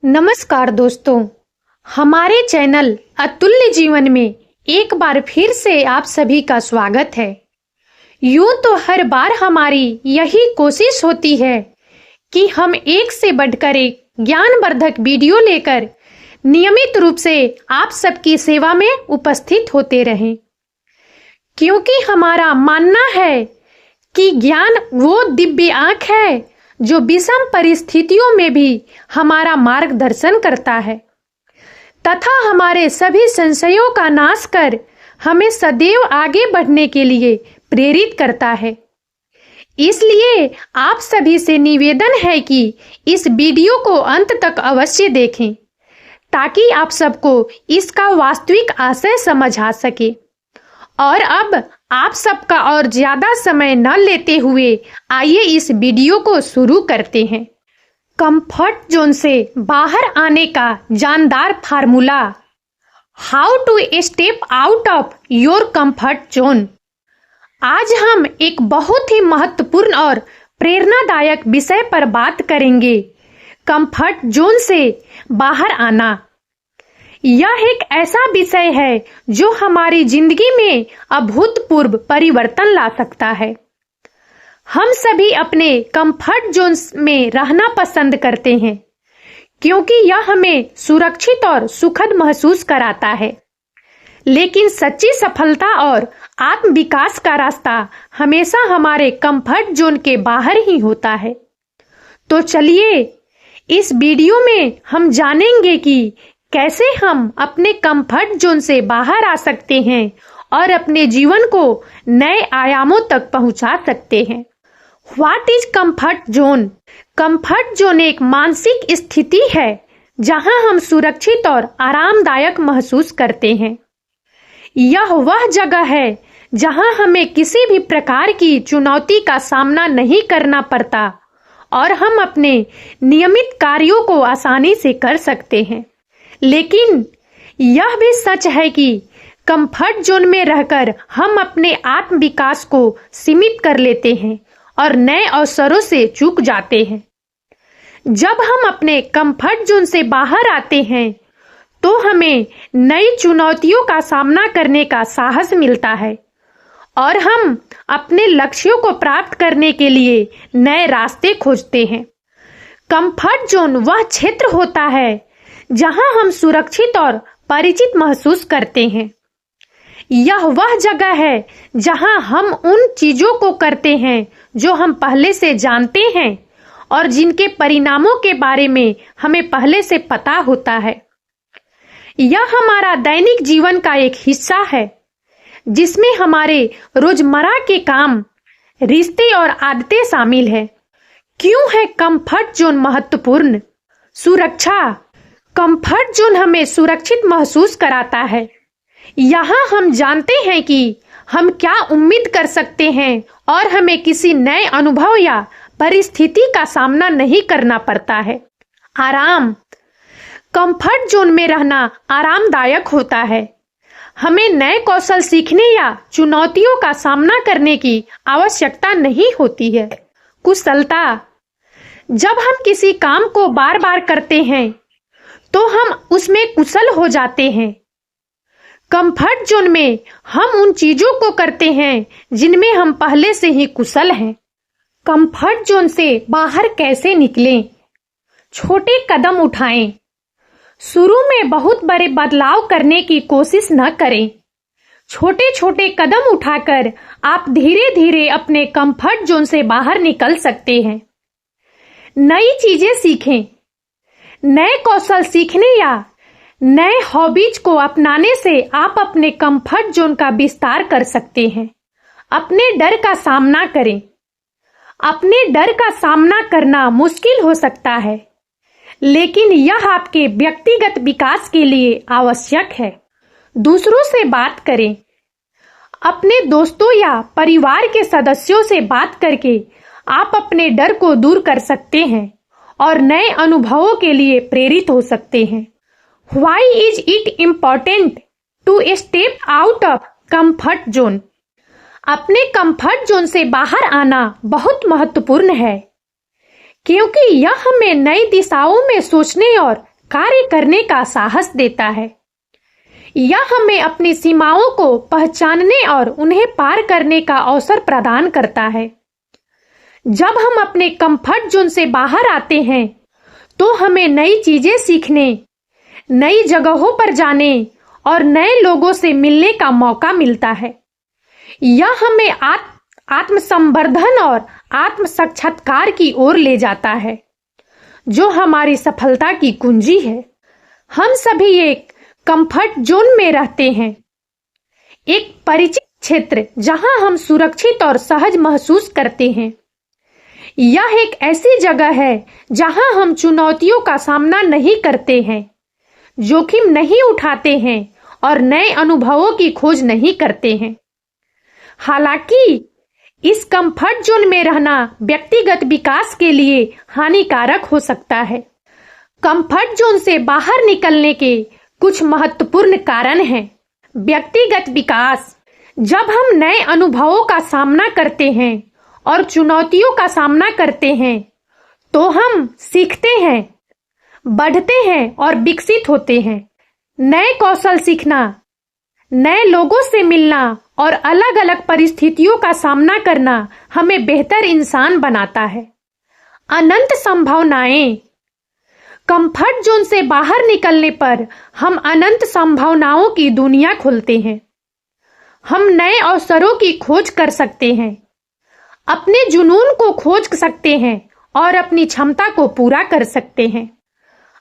नमस्कार दोस्तों, हमारे चैनल अतुल्य जीवन में एक बार फिर से आप सभी का स्वागत है। यूं तो हर बार हमारी यही कोशिश होती है कि हम एक से बढ़कर एक ज्ञानवर्धक वीडियो लेकर नियमित रूप से आप सबकी सेवा में उपस्थित होते रहें, क्योंकि हमारा मानना है कि ज्ञान वो दिव्य आंख है जो विषम परिस्थितियों में भी हमारा मार्गदर्शन करता है तथा हमारे सभी संशयों का नाश कर हमें सदैव आगे बढ़ने के लिए प्रेरित करता है। इसलिए आप सभी से निवेदन है कि इस वीडियो को अंत तक अवश्य देखें ताकि आप सबको इसका वास्तविक आशय समझ आ सके। और अब आप सबका और ज्यादा समय न लेते हुए आइए इस वीडियो को शुरू करते हैं। कंफर्ट जोन से बाहर आने का जानदार formula, how to step out of your comfort zone. आज हम एक बहुत ही महत्वपूर्ण और प्रेरणादायक विषय पर बात करेंगे, कंफर्ट जोन से बाहर आना। यह एक ऐसा विषय है जो हमारी जिंदगी में अभूतपूर्व परिवर्तन ला सकता है। हम सभी अपने कंफर्ट जोन में रहना पसंद करते हैं क्योंकि यह हमें सुरक्षित और सुखद महसूस कराता है, लेकिन सच्ची सफलता और आत्म विकास का रास्ता हमेशा हमारे कंफर्ट जोन के बाहर ही होता है। तो चलिए इस वीडियो में हम जानेंगे कि कैसे हम अपने कंफर्ट जोन से बाहर आ सकते हैं और अपने जीवन को नए आयामों तक पहुंचा सकते हैं। What is comfort zone? Comfort zone एक मानसिक स्थिति है जहां हम सुरक्षित और आरामदायक महसूस करते हैं। यह वह जगह है जहां हमें किसी भी प्रकार की चुनौती का सामना नहीं करना पड़ता और हम अपने नियमित कार्यों को आसानी से कर सकते हैं। लेकिन यह भी सच है कि कंफर्ट जोन में रहकर हम अपने आत्म विकास को सीमित कर लेते हैं और नए अवसरों से चूक जाते हैं। जब हम अपने कंफर्ट जोन से बाहर आते हैं तो हमें नई चुनौतियों का सामना करने का साहस मिलता है और हम अपने लक्ष्यों को प्राप्त करने के लिए नए रास्ते खोजते हैं। कंफर्ट जोन वह क्षेत्र होता है जहां हम सुरक्षित और परिचित महसूस करते हैं। यह वह जगह है जहां हम उन चीजों को करते हैं जो हम पहले से जानते हैं और जिनके परिणामों के बारे में हमें पहले से पता होता है। यह हमारा दैनिक जीवन का एक हिस्सा है जिसमें हमारे रोजमर्रा के काम, रिश्ते और आदतें शामिल है। क्यों है कंफर्ट जोन महत्वपूर्ण? सुरक्षा। कंफर्ट जोन हमें सुरक्षित महसूस कराता है। यहाँ हम जानते हैं कि हम क्या उम्मीद कर सकते हैं और हमें किसी नए अनुभव या परिस्थिति का सामना नहीं करना पड़ता है। आराम। कंफर्ट जोन में रहना आरामदायक होता है। हमें नए कौशल सीखने या चुनौतियों का सामना करने की आवश्यकता नहीं होती है। कुशलता। जब हम किसी काम को बार बार करते हैं तो हम उसमें कुशल हो जाते हैं। कंफर्ट जोन में हम उन चीजों को करते हैं जिनमें हम पहले से ही कुशल हैं। कंफर्ट जोन से बाहर कैसे निकलें? छोटे कदम उठाएं। शुरू में बहुत बड़े बदलाव करने की कोशिश न करें। छोटे छोटे कदम उठाकर आप धीरे धीरे अपने कंफर्ट जोन से बाहर निकल सकते हैं। नई चीजें सीखें। नए कौशल सीखने या नए हॉबीज को अपनाने से आप अपने कंफर्ट जोन का विस्तार कर सकते हैं। अपने डर का सामना करें। अपने डर का सामना करना मुश्किल हो सकता है, लेकिन यह आपके व्यक्तिगत विकास के लिए आवश्यक है। दूसरों से बात करें। अपने दोस्तों या परिवार के सदस्यों से बात करके आप अपने डर को दूर कर सकते हैं और नए अनुभवों के लिए प्रेरित हो सकते हैं। Why is it important to step out of comfort zone? अपने कंफर्ट जोन से बाहर आना बहुत महत्वपूर्ण है क्योंकि यह हमें नई दिशाओं में सोचने और कार्य करने का साहस देता है। यह हमें अपनी सीमाओं को पहचानने और उन्हें पार करने का अवसर प्रदान करता है। जब हम अपने कंफर्ट जोन से बाहर आते हैं तो हमें नई चीजें सीखने, नई जगहों पर जाने और नए लोगों से मिलने का मौका मिलता है। यह हमें आत्मसंवर्धन और आत्म साक्षात्कार की ओर ले जाता है, जो हमारी सफलता की कुंजी है। हम सभी एक कंफर्ट जोन में रहते हैं, एक परिचित क्षेत्र जहां हम सुरक्षित और सहज महसूस करते हैं। यह एक ऐसी जगह है जहां हम चुनौतियों का सामना नहीं करते हैं, जोखिम नहीं उठाते हैं और नए अनुभवों की खोज नहीं करते हैं। हालांकि इस कंफर्ट जोन में रहना व्यक्तिगत विकास के लिए हानिकारक हो सकता है। कंफर्ट जोन से बाहर निकलने के कुछ महत्वपूर्ण कारण हैं। व्यक्तिगत विकास: जब हम नए अनुभवों का सामना करते हैं और चुनौतियों का सामना करते हैं तो हम सीखते हैं, बढ़ते हैं और विकसित होते हैं। नए कौशल सीखना, नए लोगों से मिलना और अलग अलग परिस्थितियों का सामना करना हमें बेहतर इंसान बनाता है। अनंत संभावनाएं: कंफर्ट जोन से बाहर निकलने पर हम अनंत संभावनाओं की दुनिया खोलते हैं। हम नए अवसरों की खोज कर सकते हैं, अपने जुनून को खोज सकते हैं और अपनी क्षमता को पूरा कर सकते हैं।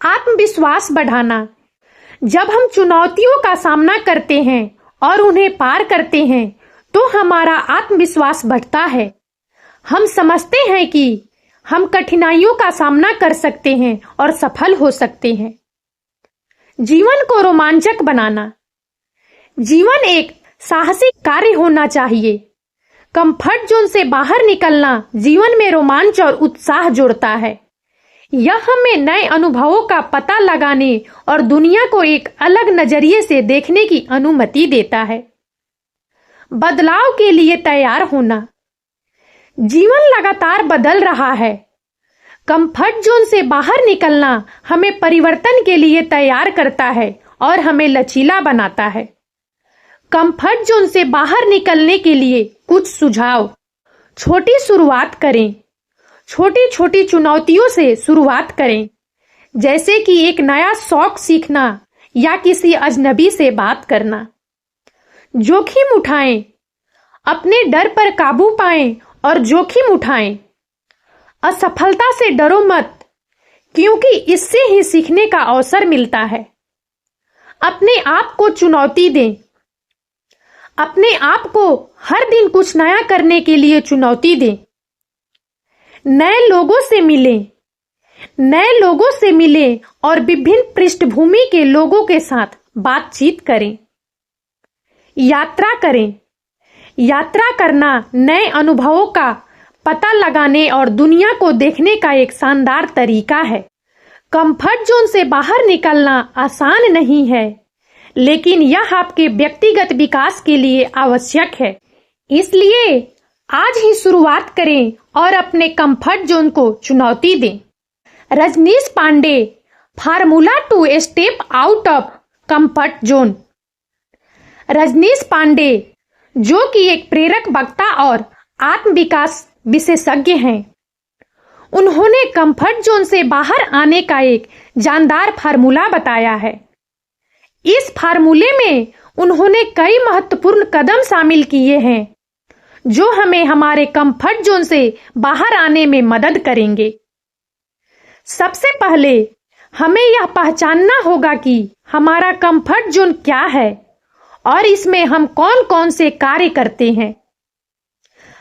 आत्मविश्वास बढ़ाना: जब हम चुनौतियों का सामना करते हैं और उन्हें पार करते हैं तो हमारा आत्मविश्वास बढ़ता है। हम समझते हैं कि हम कठिनाइयों का सामना कर सकते हैं और सफल हो सकते हैं। जीवन को रोमांचक बनाना: जीवन एक साहसिक कार्य होना चाहिए। कंफर्ट जोन से बाहर निकलना जीवन में रोमांच और उत्साह जोड़ता है। यह हमें नए अनुभवों का पता लगाने और दुनिया को एक अलग नजरिए से देखने की अनुमति देता है। बदलाव के लिए तैयार होना: जीवन लगातार बदल रहा है। कंफर्ट जोन से बाहर निकलना हमें परिवर्तन के लिए तैयार करता है और हमें लचीला बनाता है। कंफर्ट जोन से बाहर निकलने के लिए कुछ सुझाव: छोटी शुरुआत करें। छोटी छोटी चुनौतियों से शुरुआत करें, जैसे कि एक नया शौक सीखना या किसी अजनबी से बात करना। जोखिम उठाएं, अपने डर पर काबू पाएं और जोखिम उठाएं। असफलता से डरो मत, क्योंकि इससे ही सीखने का अवसर मिलता है। अपने आप को चुनौती दें। अपने आप को हर दिन कुछ नया करने के लिए चुनौती दें। नए लोगों से मिलें। नए लोगों से मिलें और विभिन्न पृष्ठभूमि के लोगों के साथ बातचीत करें। यात्रा करें। यात्रा करना नए अनुभवों का पता लगाने और दुनिया को देखने का एक शानदार तरीका है। कंफर्ट जोन से बाहर निकलना आसान नहीं है, लेकिन यह आपके व्यक्तिगत विकास के लिए आवश्यक है। इसलिए आज ही शुरुआत करें और अपने कंफर्ट जोन को चुनौती दें। Rajneesh Pandey, formula to step out of comfort zone. Rajneesh Pandey, जो कि एक प्रेरक वक्ता और आत्म विकास विशेषज्ञ हैं, उन्होंने कंफर्ट जोन से बाहर आने का एक जानदार फार्मूला बताया है। इस फार्मूले में उन्होंने कई महत्वपूर्ण कदम शामिल किए हैं जो हमें हमारे कंफर्ट जोन से बाहर आने में मदद करेंगे। सबसे पहले हमें यह पहचानना होगा कि हमारा कंफर्ट जोन क्या है और इसमें हम कौन कौन से कार्य करते हैं।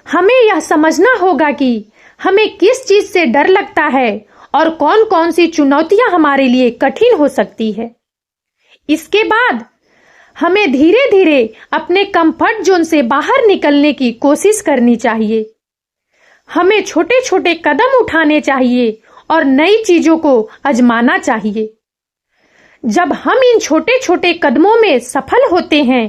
हमें यह समझना होगा कि हमें किस चीज से डर लगता है और कौन कौन सी चुनौतियां हमारे लिए कठिन हो सकती है। इसके बाद हमें धीरे धीरे अपने कंफर्ट जोन से बाहर निकलने की कोशिश करनी चाहिए। हमें छोटे छोटे कदम उठाने चाहिए और नई चीजों को आजमाना चाहिए। जब हम इन छोटे छोटे कदमों में सफल होते हैं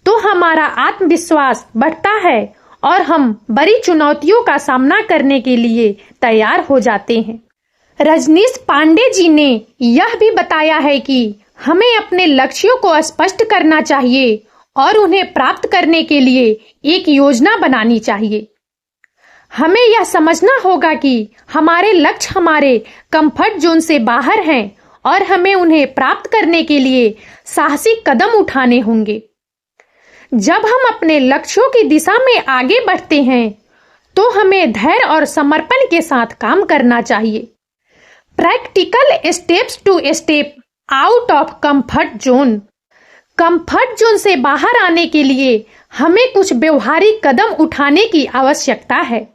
तो हमारा आत्मविश्वास बढ़ता है और हम बड़ी चुनौतियों का सामना करने के लिए तैयार हो जाते हैं। रजनीश पांडे जी ने यह भी बताया है कि हमें अपने लक्ष्यों को स्पष्ट करना चाहिए और उन्हें प्राप्त करने के लिए एक योजना बनानी चाहिए। हमें यह समझना होगा कि हमारे लक्ष्य हमारे कंफर्ट जोन से बाहर हैं और हमें उन्हें प्राप्त करने के लिए साहसिक कदम उठाने होंगे। जब हम अपने लक्ष्यों की दिशा में आगे बढ़ते हैं तो हमें धैर्य और समर्पण के साथ काम करना चाहिए। Practical steps to step out of comfort zone. Comfort zone से बाहर आने के लिए हमें कुछ व्यवहारिक कदम उठाने की आवश्यकता है।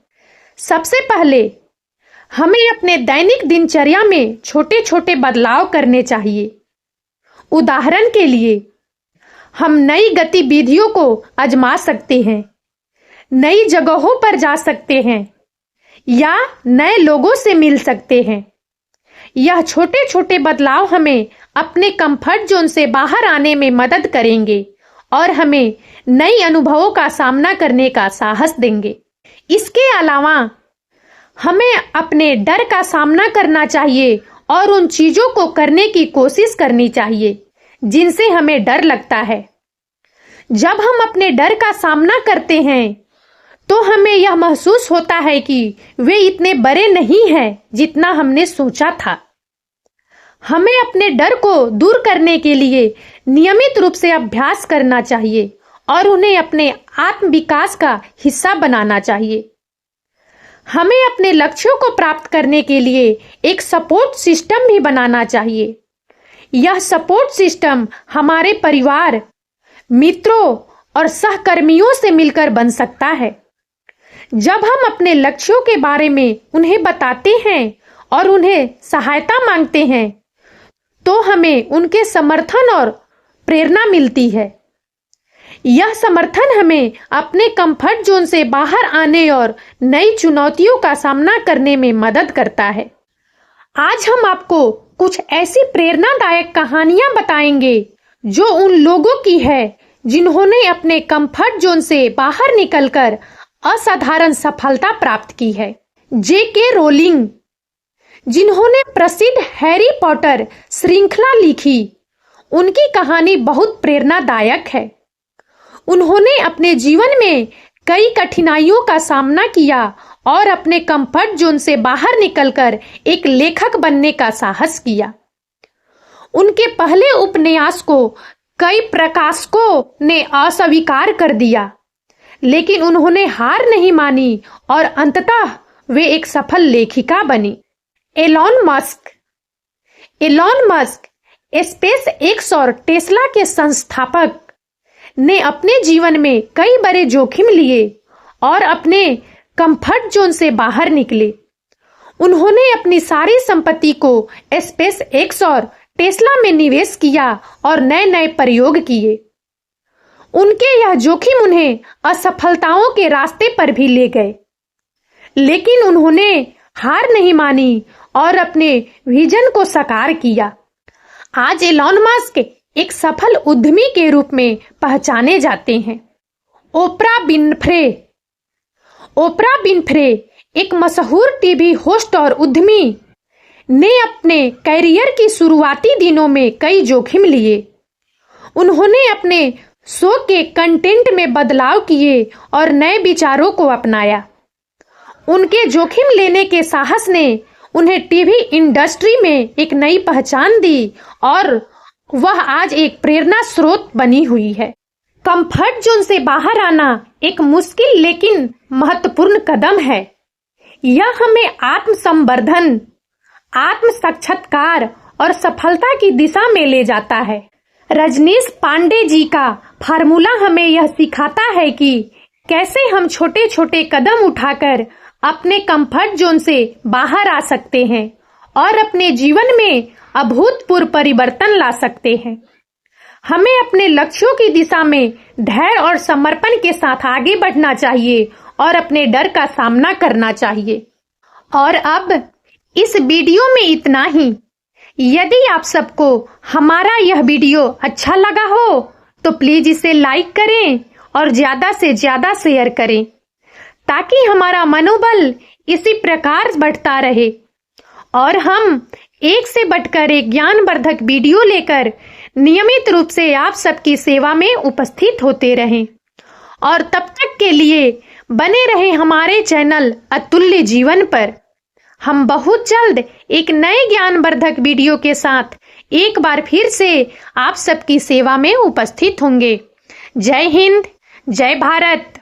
सबसे पहले हमें अपने दैनिक दिनचर्या में छोटे छोटे बदलाव करने चाहिए। उदाहरण के लिए हम नई गतिविधियों को आजमा सकते हैं, नई जगहों पर जा सकते हैं या नए लोगों से मिल सकते हैं। यह छोटे छोटे बदलाव हमें अपने कंफर्ट जोन से बाहर आने में मदद करेंगे और हमें नए अनुभवों का सामना करने का साहस देंगे। इसके अलावा हमें अपने डर का सामना करना चाहिए और उन चीजों को करने की कोशिश करनी चाहिए जिनसे हमें डर लगता है। जब हम अपने डर का सामना करते हैं तो हमें यह महसूस होता है कि वे इतने बड़े नहीं हैं जितना हमने सोचा था। हमें अपने डर को दूर करने के लिए नियमित रूप से अभ्यास करना चाहिए और उन्हें अपने आत्म विकास का हिस्सा बनाना चाहिए। हमें अपने लक्ष्यों को प्राप्त करने के लिए एक सपोर्ट सिस्टम भी बनाना चाहिए। यह सपोर्ट सिस्टम हमारे परिवार, मित्रों और सहकर्मियों से मिलकर बन सकता है। जब हम अपने लक्ष्यों के बारे में उन्हें बताते हैं और उन्हें सहायता मांगते हैं तो हमें उनके समर्थन और प्रेरणा मिलती है। यह समर्थन हमें अपने कंफर्ट जोन से बाहर आने और नई चुनौतियों का सामना करने में मदद करता है। आज हम आपको कुछ ऐसी प्रेरणादायक कहानियां बताएंगे जो उन लोगों की है जिन्होंने अपने कंफर्ट जोन से बाहर निकलकर असाधारण सफलता प्राप्त की है। J.K. रोलिंग, जिन्होंने प्रसिद्ध हैरी पॉटर श्रृंखला लिखी, उनकी कहानी बहुत प्रेरणादायक है। उन्होंने अपने जीवन में कई कठिनाइयों का सामना किया और अपने कंफर्ट जोन से बाहर निकलकर एक लेखक बनने का साहस किया। उनके पहले उपन्यास को कई प्रकाशकों ने अस्वीकार कर दिया, लेकिन उन्होंने हार नहीं मानी और अंततः वे एक सफल लेखिका बनी। एलॉन मस्क स्पेस एक्स और टेस्ला के संस्थापक ने अपने जीवन में कई बड़े जोखिम लिए और अपने कंफर्ट जोन से बाहर निकले। उन्होंने अपनी सारी संपत्ति को स्पेस एक्स और टेस्ला में निवेश किया और नए नए प्रयोग किए। उनके यह जोखिम उन्हें असफलताओं के रास्ते पर भी ले गए, लेकिन उन्होंने हार नहीं मानी और अपने विजन को साकार किया। आज एलॉन मस्क एक सफल उद्यमी के रूप में पहचाने जाते हैं। ओपरा विनफ्रे एक मशहूर टीवी होस्ट और उद्यमी ने अपने कैरियर की शुरुआती दिनों में कई जोखिम लिए। उन्होंने अपने शो के कंटेंट में बदलाव किए और नए विचारों को अपनाया। उनके जोखिम लेने के साहस ने उन्हें टीवी इंडस्ट्री में एक नई पहचान दी और वह आज एक प्रेरणा स्रोत बनी हुई है। कंफर्ट जोन से बाहर आना एक मुश्किल लेकिन महत्वपूर्ण कदम है। यह हमें आत्म संवर्धन, आत्म साक्षात्कार और सफलता की दिशा में ले जाता है। रजनीश पांडे जी का फार्मूला हमें यह सिखाता है कि कैसे हम छोटे छोटे कदम उठाकर अपने कंफर्ट जोन से बाहर आ सकते हैं और अपने जीवन में अभूतपूर्व परिवर्तन ला सकते हैं। हमें अपने लक्ष्यों की दिशा में धैर्य और समर्पण के साथ आगे बढ़ना चाहिए और अपने डर का सामना करना चाहिए। और अब इस वीडियो में इतना ही। यदि आप सबको हमारा यह वीडियो अच्छा लगा हो तो प्लीज इसे लाइक करें और ज्यादा से ज्यादा शेयर करें ताकि हमारा मनोबल इसी प्रकार बढ़ता रहे और हम एक से बढ़कर एक ज्ञानवर्धक वीडियो लेकर नियमित रूप से आप सबकी सेवा में उपस्थित होते रहें और तब तक के लिए बने रहे हमारे चैनल अतुल्य जीवन पर। हम बहुत जल्द एक नए ज्ञानवर्धक वीडियो के साथ एक बार फिर से आप सबकी सेवा में उपस्थित होंगे। जय हिंद, जय भारत।